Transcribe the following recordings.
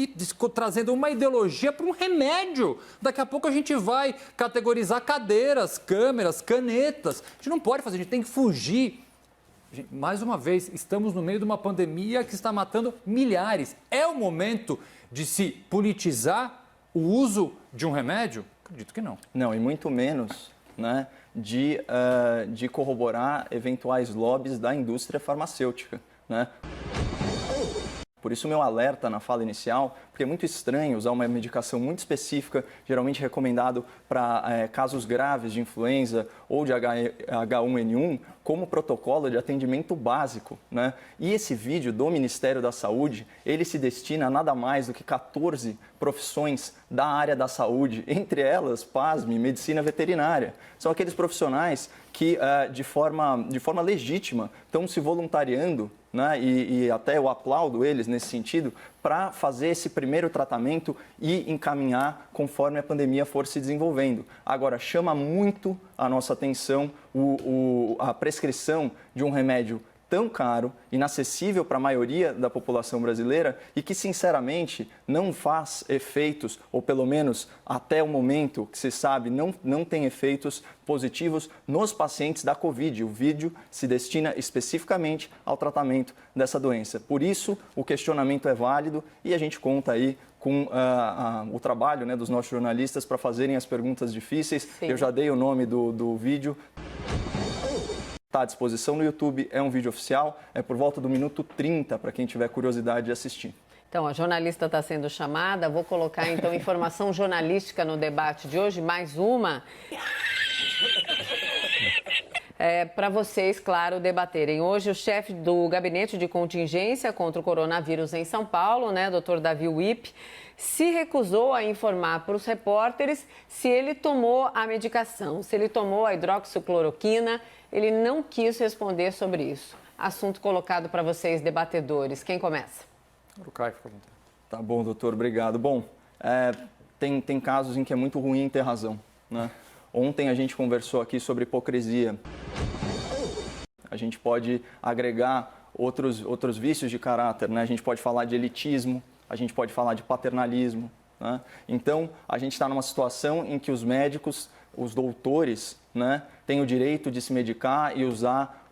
e trazendo uma ideologia para um remédio. Daqui a pouco a gente vai categorizar cadeiras, câmeras, canetas. A gente não pode fazer, a gente tem que fugir. Gente, mais uma vez, estamos no meio de uma pandemia que está matando milhares. É o momento de se politizar o uso de um remédio? Acredito que não. Não, e muito menos, né, de corroborar eventuais lobbies da indústria farmacêutica, né? Por isso, meu alerta na fala inicial, porque é muito estranho usar uma medicação muito específica, geralmente recomendado para casos graves de influenza ou de H1N1, como protocolo de atendimento básico, né? E esse vídeo do Ministério da Saúde, ele se destina a nada mais do que 14 profissões da área da saúde, entre elas, pasme, medicina veterinária. São aqueles profissionais que, de forma legítima, estão se voluntariando, né? E até eu aplaudo eles nesse sentido, para fazer esse primeiro tratamento e encaminhar conforme a pandemia for se desenvolvendo. Agora, chama muito a nossa atenção a prescrição de um remédio tão caro, inacessível para a maioria da população brasileira e que, sinceramente, não faz efeitos, ou pelo menos até o momento que se sabe, não tem efeitos positivos nos pacientes da Covid. O vídeo se destina especificamente ao tratamento dessa doença. Por isso, o questionamento é válido e a gente conta aí com o trabalho, né, dos nossos jornalistas para fazerem as perguntas difíceis. Sim. Eu já dei o nome do vídeo. Está à disposição no YouTube, é um vídeo oficial, é por volta do minuto 30, para quem tiver curiosidade de assistir. Então, a jornalista está sendo chamada, vou colocar então informação jornalística no debate de hoje, mais uma. Para vocês, claro, debaterem. Hoje, o chefe do Gabinete de Contingência contra o Coronavírus em São Paulo, né, Dr. Davi Wipp, se recusou a informar para os repórteres se ele tomou a medicação, se ele tomou a hidroxicloroquina. Ele não quis responder sobre isso. Assunto colocado para vocês, debatedores. Quem começa? O Caio, fica à vontade. Tá bom, doutor, obrigado. Bom, tem casos em que é muito ruim ter razão, né? Ontem a gente conversou aqui sobre hipocrisia. A gente pode agregar outros vícios de caráter, né? A gente pode falar de elitismo, a gente pode falar de paternalismo, né? Então, a gente está numa situação em que os médicos, os doutores, né, têm o direito de se medicar e usar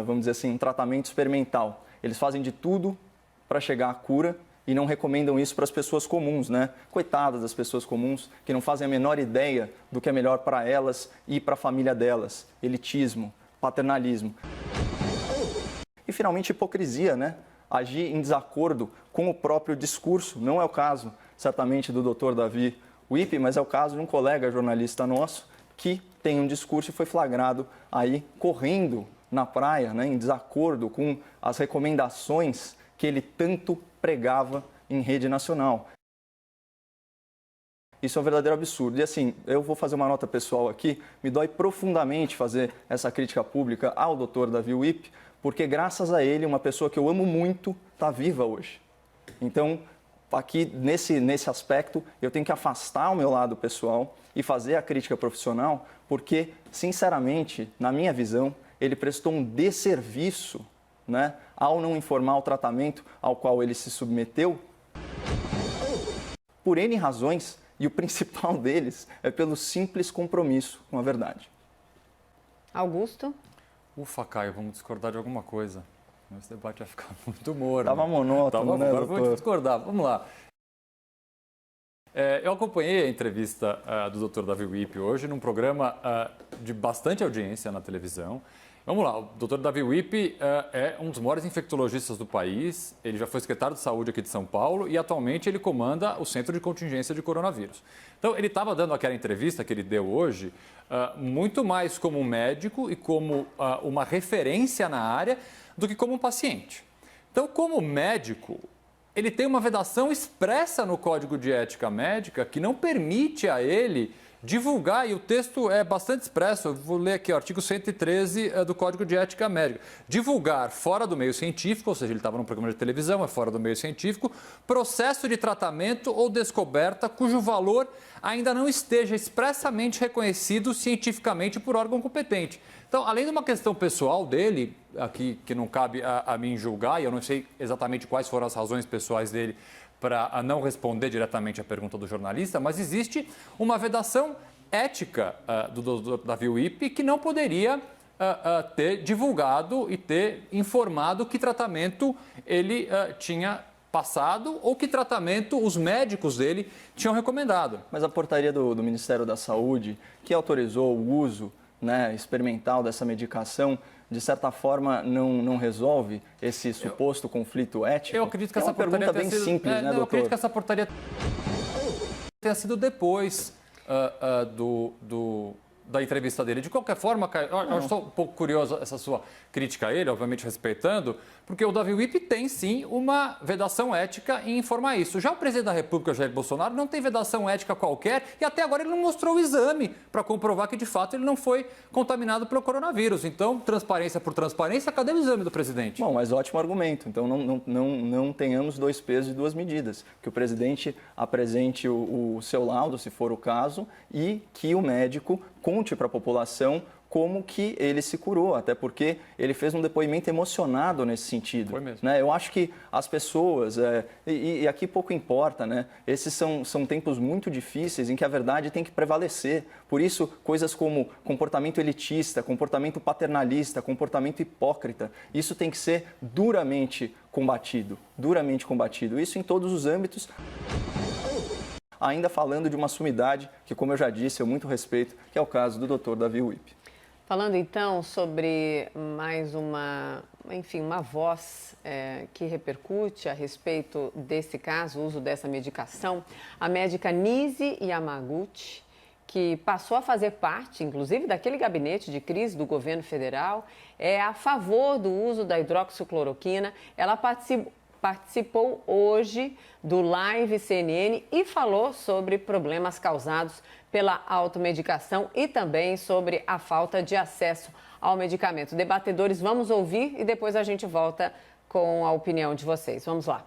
vamos dizer assim, um tratamento experimental. Eles fazem de tudo para chegar à cura e não recomendam isso para as pessoas comuns, né? Coitadas das pessoas comuns que não fazem a menor ideia do que é melhor para elas e para a família delas. Elitismo, paternalismo. E, finalmente, hipocrisia, né? Agir em desacordo com o próprio discurso. Não é o caso, certamente, do Dr. Davi Wipp, mas é o caso de um colega jornalista nosso que tem um discurso e foi flagrado aí correndo na praia, né, em desacordo com as recomendações que ele tanto pregava em rede nacional. Isso é um verdadeiro absurdo. E assim, eu vou fazer uma nota pessoal aqui, me dói profundamente fazer essa crítica pública ao Dr. Davi Wipp, porque graças a ele, uma pessoa que eu amo muito está viva hoje. Então, aqui nesse aspecto, eu tenho que afastar o meu lado pessoal e fazer a crítica profissional, porque, sinceramente, na minha visão, ele prestou um desserviço, né, ao não informar o tratamento ao qual ele se submeteu, por N razões, e o principal deles é pelo simples compromisso com a verdade. Augusto? Ufa, Caio, vamos discordar de alguma coisa. Esse debate vai ficar muito morno. Tava monótono, né, agora doutor? vamos discordar. Vamos lá. Eu acompanhei a entrevista do Dr. Davi Wipp hoje num programa de bastante audiência na televisão. Vamos lá, o Dr. Davi Wipp é um dos maiores infectologistas do país, ele já foi secretário de saúde aqui de São Paulo e atualmente ele comanda o Centro de Contingência de Coronavírus. Então, ele estava dando aquela entrevista que ele deu hoje muito mais como um médico e como uma referência na área do que como um paciente. Então, como médico, ele tem uma vedação expressa no Código de Ética Médica que não permite a ele divulgar, e o texto é bastante expresso, eu vou ler aqui o artigo 113 do Código de Ética Médica. Divulgar fora do meio científico, ou seja, ele estava num programa de televisão, é fora do meio científico, processo de tratamento ou descoberta cujo valor ainda não esteja expressamente reconhecido cientificamente por órgão competente. Então, além de uma questão pessoal dele, aqui que não cabe a mim julgar, e eu não sei exatamente quais foram as razões pessoais dele para não responder diretamente à pergunta do jornalista, mas existe uma vedação ética do Dr. Davi Wippe que não poderia ter divulgado e ter informado que tratamento ele tinha passado ou que tratamento os médicos dele tinham recomendado. Mas a portaria do Ministério da Saúde, que autorizou o uso, né, experimental dessa medicação, de certa forma não resolve esse suposto conflito ético? Eu acredito que é essa uma pergunta bem simples, né, doutor? Eu acredito que essa portaria tenha sido depois da entrevista dele. De qualquer forma, Caio, eu estou um pouco curioso essa sua crítica a ele, obviamente respeitando, porque o Davi Wippe tem sim uma vedação ética em informar isso. Já o presidente da República, Jair Bolsonaro, não tem vedação ética qualquer e até agora ele não mostrou o exame para comprovar que de fato ele não foi contaminado pelo coronavírus. Então, transparência por transparência, cadê o exame do presidente? Bom, mas ótimo argumento. Então não tenhamos dois pesos e duas medidas. Que o presidente apresente o seu laudo, se for o caso, e que o médico conte para a população como que ele se curou, até porque ele fez um depoimento emocionado nesse sentido. Foi mesmo. Né? Eu acho que as pessoas, e aqui pouco importa, né? Esses são tempos muito difíceis em que a verdade tem que prevalecer. Por isso, coisas como comportamento elitista, comportamento paternalista, comportamento hipócrita, isso tem que ser duramente combatido. Isso em todos os âmbitos. Ainda falando de uma sumidade que, como eu já disse, eu muito respeito, que é o caso do Dr. Davi Wippe. Falando então sobre mais uma voz que repercute a respeito desse caso, o uso dessa medicação, a médica Nise Yamaguchi, que passou a fazer parte, inclusive, daquele gabinete de crise do governo federal, é a favor do uso da hidroxicloroquina. Ela participou hoje do Live CNN e falou sobre problemas causados pela automedicação e também sobre a falta de acesso ao medicamento. Debatedores, vamos ouvir e depois a gente volta com a opinião de vocês. Vamos lá.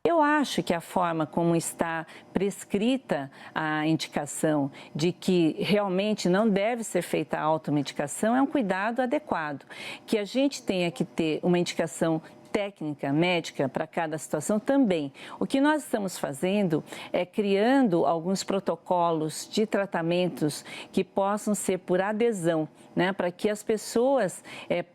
Eu acho que a forma como está prescrita a indicação de que realmente não deve ser feita a automedicação é um cuidado adequado. Que a gente tenha que ter uma indicação técnica, médica para cada situação também. O que nós estamos fazendo é criando alguns protocolos de tratamentos que possam ser por adesão, né, para que as pessoas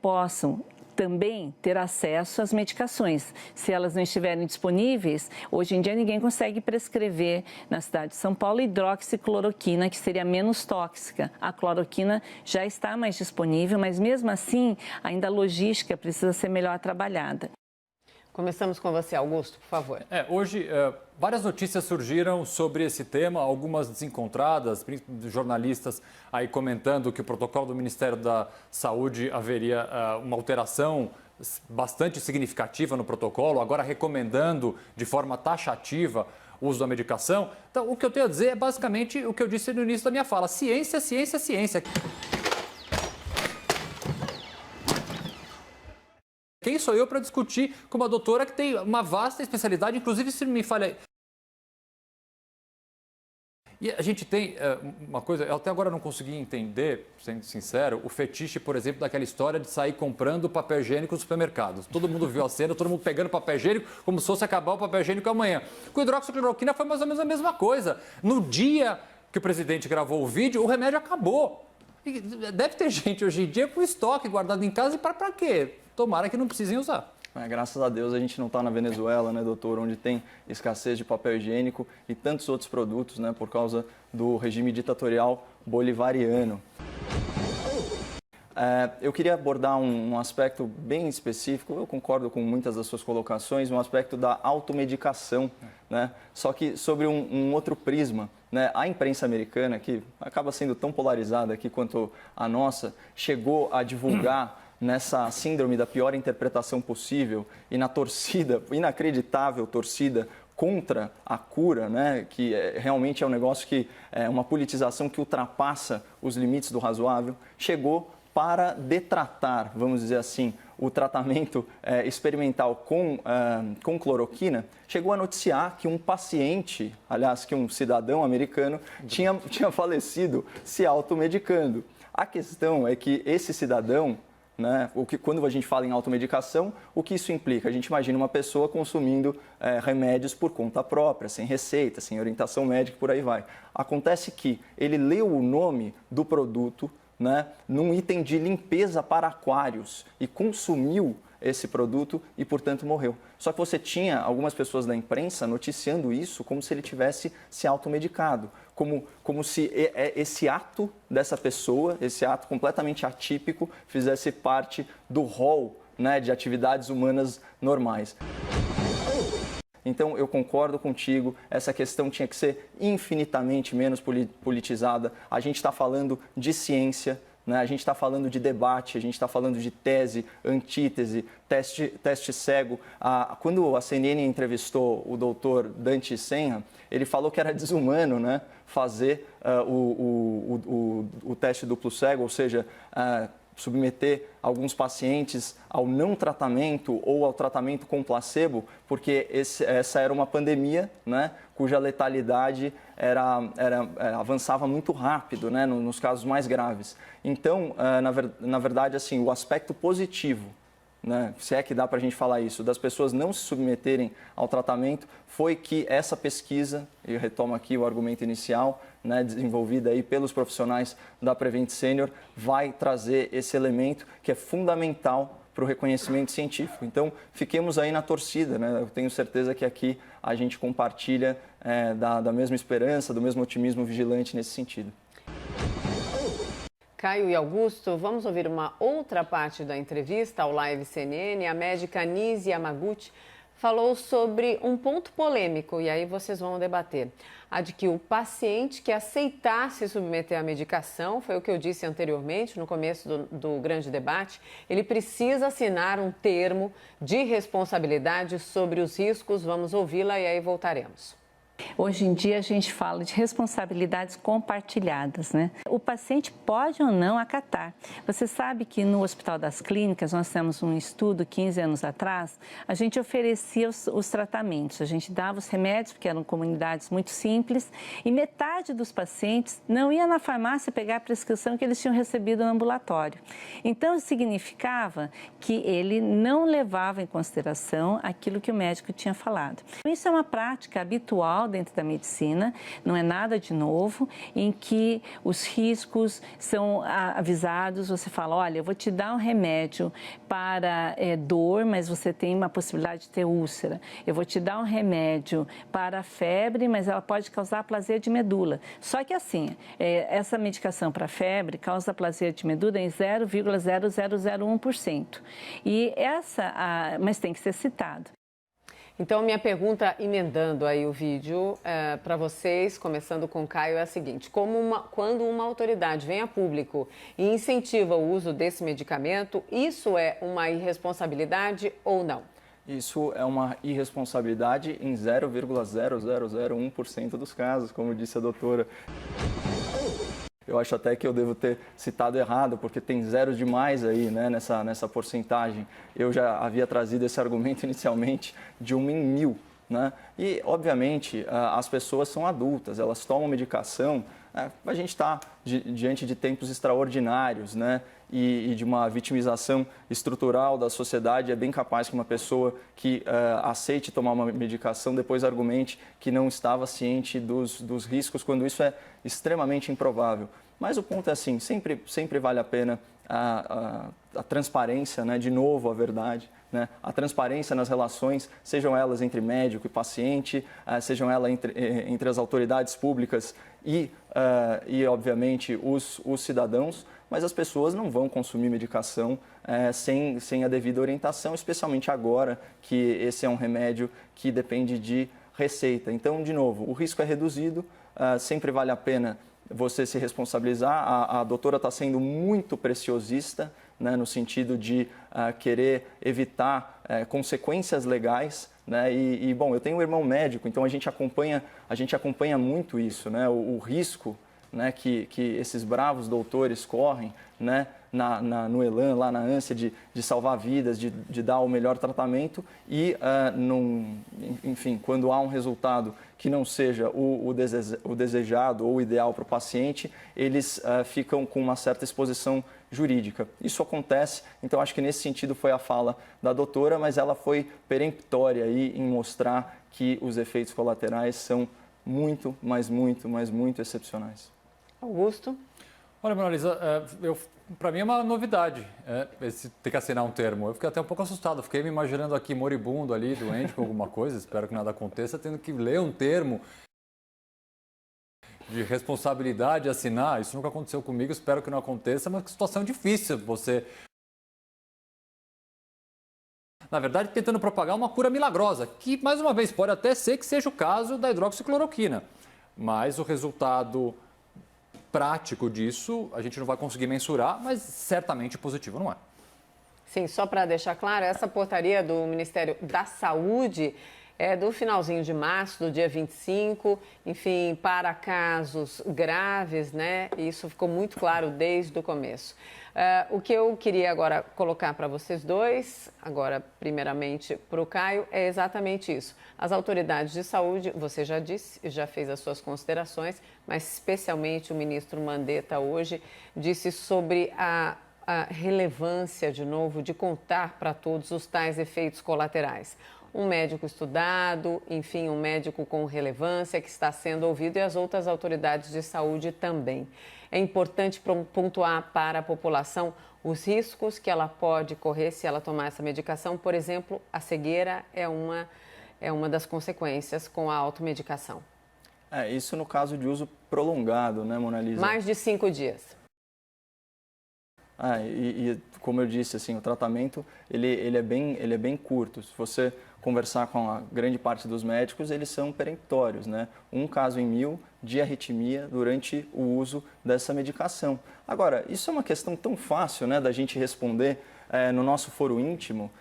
possam também ter acesso às medicações. Se elas não estiverem disponíveis, hoje em dia ninguém consegue prescrever na cidade de São Paulo hidroxicloroquina, que seria menos tóxica. A cloroquina já está mais disponível, mas mesmo assim, ainda a logística precisa ser melhor trabalhada. Começamos com você, Augusto, por favor. Hoje, várias notícias surgiram sobre esse tema, algumas desencontradas, jornalistas aí comentando que o protocolo do Ministério da Saúde haveria uma alteração bastante significativa no protocolo, agora recomendando de forma taxativa o uso da medicação. Então, o que eu tenho a dizer é basicamente o que eu disse no início da minha fala: ciência, ciência, ciência. Quem sou eu para discutir com uma doutora que tem uma vasta especialidade, inclusive se me falha. E a gente tem uma coisa, eu até agora não consegui entender, sendo sincero, o fetiche, por exemplo, daquela história de sair comprando papel higiênico nos supermercados. Todo mundo viu a cena, todo mundo pegando papel higiênico como se fosse acabar o papel higiênico amanhã. Com hidroxicloroquina foi mais ou menos a mesma coisa. No dia que o presidente gravou o vídeo, o remédio acabou. E deve ter gente hoje em dia com estoque guardado em casa e para quê? Tomara que não precisem usar. Graças a Deus a gente não está na Venezuela, né, doutor, onde tem escassez de papel higiênico e tantos outros produtos, né, por causa do regime ditatorial bolivariano. Eu queria abordar um aspecto bem específico, eu concordo com muitas das suas colocações, um aspecto da automedicação, né, só que sobre um outro prisma. Né? A imprensa americana, que acaba sendo tão polarizada aqui quanto a nossa, chegou a divulgar nessa síndrome da pior interpretação possível e na torcida, inacreditável torcida contra a cura, né? Que realmente é um negócio que é uma politização que ultrapassa os limites do razoável, chegou para detratar, vamos dizer assim, o tratamento experimental com cloroquina, chegou a noticiar que um paciente, aliás, que um cidadão americano, tinha falecido se automedicando. A questão é que esse cidadão, né? Quando a gente fala em automedicação, o que isso implica? A gente imagina uma pessoa consumindo remédios por conta própria, sem receita, sem orientação médica, por aí vai. Acontece que ele leu o nome do produto, né, num item de limpeza para aquários e consumiu esse produto e, portanto, morreu. Só que você tinha algumas pessoas da imprensa noticiando isso como se ele tivesse se automedicado, como se esse ato dessa pessoa, esse ato completamente atípico, fizesse parte do rol, né, de atividades humanas normais. Então, eu concordo contigo, essa questão tinha que ser infinitamente menos politizada. A gente está falando de ciência, né? A gente está falando de debate, a gente está falando de tese, antítese, teste cego. Quando a CNN entrevistou o doutor Dante Senra, ele falou que era desumano, né, fazer o teste duplo cego, ou seja, submeter alguns pacientes ao não tratamento ou ao tratamento com placebo, porque essa era uma pandemia, né, cuja letalidade avançava muito rápido, né, nos casos mais graves. Então, na verdade, assim, o aspecto positivo, né, se é que dá para a gente falar isso, das pessoas não se submeterem ao tratamento, foi que essa pesquisa, eu retomo aqui o argumento inicial, né, desenvolvida aí pelos profissionais da Prevent Senior, vai trazer esse elemento que é fundamental para o reconhecimento científico. Então, fiquemos aí na torcida, né? Eu tenho certeza que aqui a gente compartilha da mesma esperança, do mesmo otimismo vigilante nesse sentido. Caio e Augusto, vamos ouvir uma outra parte da entrevista ao Live CNN. A médica Nise Yamaguchi falou sobre um ponto polêmico, e aí vocês vão debater. A de que o paciente que aceitar se submeter à medicação, foi o que eu disse anteriormente, no começo do grande debate, ele precisa assinar um termo de responsabilidade sobre os riscos. Vamos ouvi-la e aí voltaremos. Hoje em dia a gente fala de responsabilidades compartilhadas, né? O paciente pode ou não acatar. Você sabe que no Hospital das Clínicas nós temos um estudo 15 anos atrás, a gente oferecia os tratamentos, a gente dava os remédios, porque eram comunidades muito simples, e metade dos pacientes não ia na farmácia pegar a prescrição que eles tinham recebido no ambulatório. Então, significava que ele não levava em consideração aquilo que o médico tinha falado. Isso é uma prática habitual dentro da medicina, não é nada de novo, em que os riscos são avisados, você fala, olha, eu vou te dar um remédio para dor, mas você tem uma possibilidade de ter úlcera. Eu vou te dar um remédio para febre, mas ela pode causar aplasia de medula. Só que assim, essa medicação para febre causa aplasia de medula em 0,0001%. Mas tem que ser citado. Então, minha pergunta, emendando aí o vídeo para vocês, começando com o Caio, é a seguinte: quando uma autoridade vem a público e incentiva o uso desse medicamento, isso é uma irresponsabilidade ou não? Isso é uma irresponsabilidade em 0,0001% dos casos, como disse a doutora. Eu acho até que eu devo ter citado errado, porque tem zero demais aí, né, nessa porcentagem. Eu já havia trazido esse argumento inicialmente de 1 em 1000, né? E, obviamente, as pessoas são adultas, elas tomam medicação. A gente está diante de tempos extraordinários, né? E de uma vitimização estrutural da sociedade. É bem capaz que uma pessoa que aceite tomar uma medicação depois argumente que não estava ciente dos riscos, quando isso é extremamente improvável. Mas o ponto é assim, sempre vale a pena a transparência, né? De novo, a verdade, né? A transparência nas relações, sejam elas entre médico e paciente, sejam elas entre as autoridades públicas e obviamente, os cidadãos, mas as pessoas não vão consumir medicação sem a devida orientação, especialmente agora que esse é um remédio que depende de receita. Então, de novo, o risco é reduzido, sempre vale a pena você se responsabilizar. A doutora está sendo muito preciosista, né, no sentido de querer evitar consequências legais, né? Bom, eu tenho um irmão médico, então a gente acompanha muito isso, né? O risco, né, que esses bravos doutores correm, né, no elan, lá na ânsia de salvar vidas, de dar o melhor tratamento e, enfim, quando há um resultado que não seja o desejado ou o ideal para o paciente, eles ficam com uma certa exposição jurídica. Isso acontece, então acho que nesse sentido foi a fala da doutora, mas ela foi peremptória aí em mostrar que os efeitos colaterais são muito, mas muito excepcionais. Augusto? Olha, Mona Lisa, para mim é uma novidade esse ter que assinar um termo. Eu fiquei até um pouco assustado, fiquei me imaginando aqui moribundo ali, doente com alguma coisa, espero que nada aconteça, tendo que ler um termo de responsabilidade, assinar. Isso nunca aconteceu comigo, espero que não aconteça, mas que situação difícil você... Na verdade, tentando propagar uma cura milagrosa, que, mais uma vez, pode até ser que seja o caso da hidroxicloroquina, mas o resultado prático disso a gente não vai conseguir mensurar, mas certamente positivo não é. Sim, só para deixar claro, essa portaria do Ministério da Saúde é do finalzinho de março, do dia 25, enfim, para casos graves, né? Isso ficou muito claro desde o começo. O que eu queria agora colocar para vocês dois, agora primeiramente para o Caio, é exatamente isso. As autoridades de saúde, você já disse, já fez as suas considerações, mas especialmente o ministro Mandetta hoje disse sobre a relevância, de novo, de contar para todos os tais efeitos colaterais. Um médico estudado, enfim, um médico com relevância que está sendo ouvido e as outras autoridades de saúde também. É importante pontuar para a população os riscos que ela pode correr se ela tomar essa medicação. Por exemplo, a cegueira é uma das consequências com a automedicação. Isso no caso de uso prolongado, né, Mona Lisa? Mais de 5 dias. E como eu disse, assim, o tratamento ele é bem curto. Se você conversar com a grande parte dos médicos, eles são peremptórios, né? Um caso em 1000 de arritmia durante o uso dessa medicação. Agora, isso é uma questão tão fácil, né, da gente responder no nosso foro íntimo.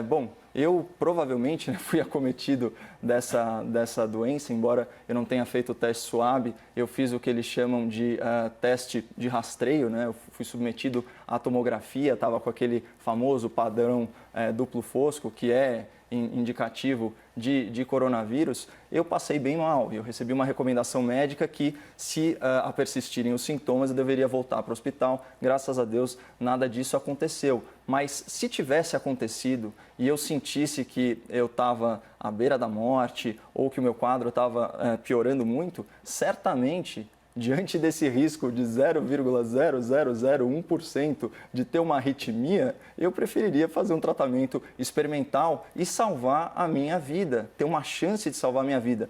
Bom, eu provavelmente fui acometido dessa doença, embora eu não tenha feito o teste SWAB, eu fiz o que eles chamam de teste de rastreio, né? Eu fui submetido à tomografia, estava com aquele famoso padrão duplo fosco, que é indicativo de coronavírus. Eu passei bem mal, eu recebi uma recomendação médica que, se persistirem os sintomas, eu deveria voltar para o hospital. Graças a Deus, nada disso aconteceu. Mas se tivesse acontecido e eu sentisse que eu estava à beira da morte ou que o meu quadro estava piorando muito, certamente, diante desse risco de 0,0001% de ter uma arritmia, eu preferiria fazer um tratamento experimental e salvar a minha vida, ter uma chance de salvar a minha vida.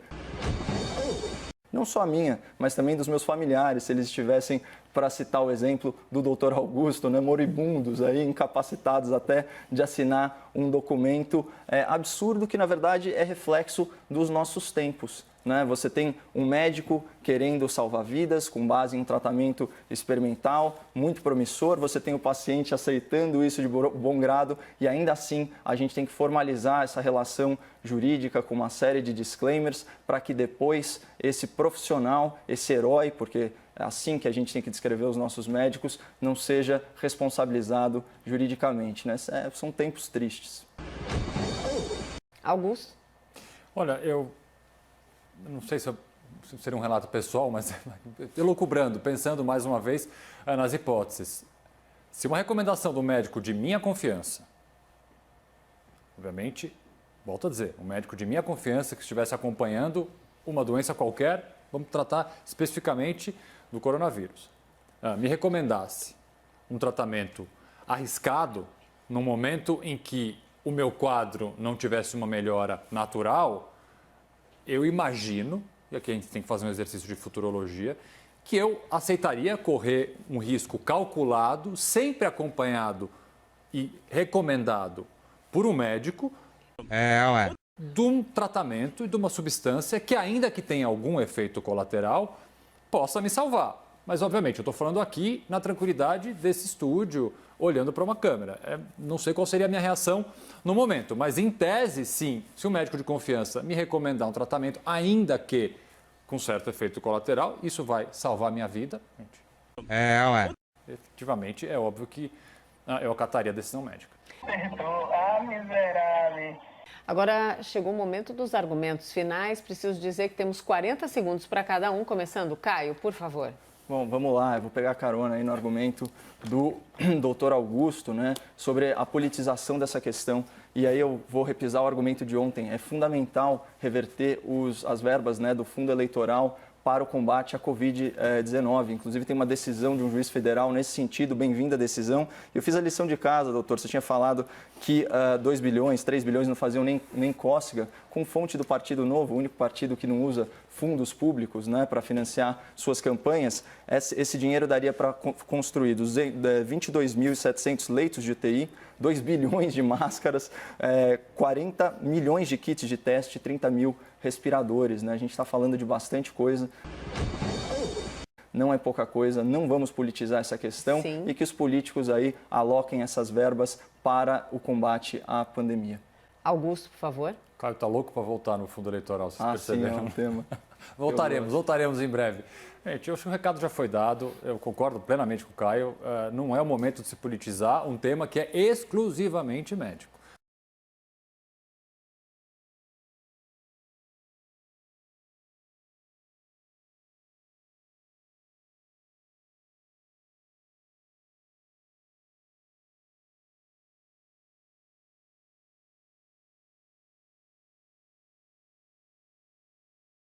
Não só a minha, mas também dos meus familiares, se eles estivessem, para citar o exemplo do Dr. Augusto, né, moribundos, aí, incapacitados até de assinar um documento absurdo que, na verdade, é reflexo dos nossos tempos. Né? Você tem um médico querendo salvar vidas com base em um tratamento experimental muito promissor, você tem o paciente aceitando isso de bom grado e ainda assim a gente tem que formalizar essa relação jurídica com uma série de disclaimers para que depois esse profissional, esse herói, porque é assim que a gente tem que descrever os nossos médicos, não seja responsabilizado juridicamente. Né? São tempos tristes. Augusto? Olha, eu não sei se seria um relato pessoal, mas elucubrando, pensando mais uma vez nas hipóteses. Se uma recomendação do médico de minha confiança, obviamente, volto a dizer, um médico de minha confiança que estivesse acompanhando uma doença qualquer, vamos tratar especificamente do coronavírus, me recomendasse um tratamento arriscado no momento em que o meu quadro não tivesse uma melhora natural, eu imagino, e aqui a gente tem que fazer um exercício de futurologia, que eu aceitaria correr um risco calculado, sempre acompanhado e recomendado por um médico, de um tratamento e de uma substância que, ainda que tenha algum efeito colateral, possa me salvar. Mas, obviamente, eu estou falando aqui na tranquilidade desse estúdio, olhando para uma câmera. Não sei qual seria a minha reação no momento, mas em tese, sim, se o médico de confiança me recomendar um tratamento, ainda que com certo efeito colateral, isso vai salvar a minha vida. Efetivamente, é óbvio que eu acataria a decisão médica. Agora chegou o momento dos argumentos finais. Preciso dizer que temos 40 segundos para cada um. Começando, Caio, por favor. Bom, vamos lá, eu vou pegar carona aí no argumento do doutor Augusto, né, sobre a politização dessa questão. E aí eu vou repisar o argumento de ontem. É fundamental reverter as verbas, né, do fundo eleitoral para o combate à Covid-19. Inclusive, tem uma decisão de um juiz federal nesse sentido, bem-vinda a decisão. Eu fiz a lição de casa, doutor. Você tinha falado que 2 bilhões, 3 bilhões não faziam nem cócega, com fonte do Partido Novo, o único partido que não usa fundos públicos, né, para financiar suas campanhas. Esse dinheiro daria para construir 22.700 leitos de UTI, 2 bilhões de máscaras, 40 milhões de kits de teste, 30 mil respiradores, né? A gente está falando de bastante coisa. Não é pouca coisa, não vamos politizar essa questão. Sim. E que os políticos aí aloquem essas verbas para o combate à pandemia. Augusto, por favor. Caio está louco para voltar no fundo eleitoral, vocês perceberam? Sim, é um tema. Voltaremos em breve. Gente, eu acho que o recado já foi dado, eu concordo plenamente com o Caio, não é o momento de se politizar um tema que é exclusivamente médico.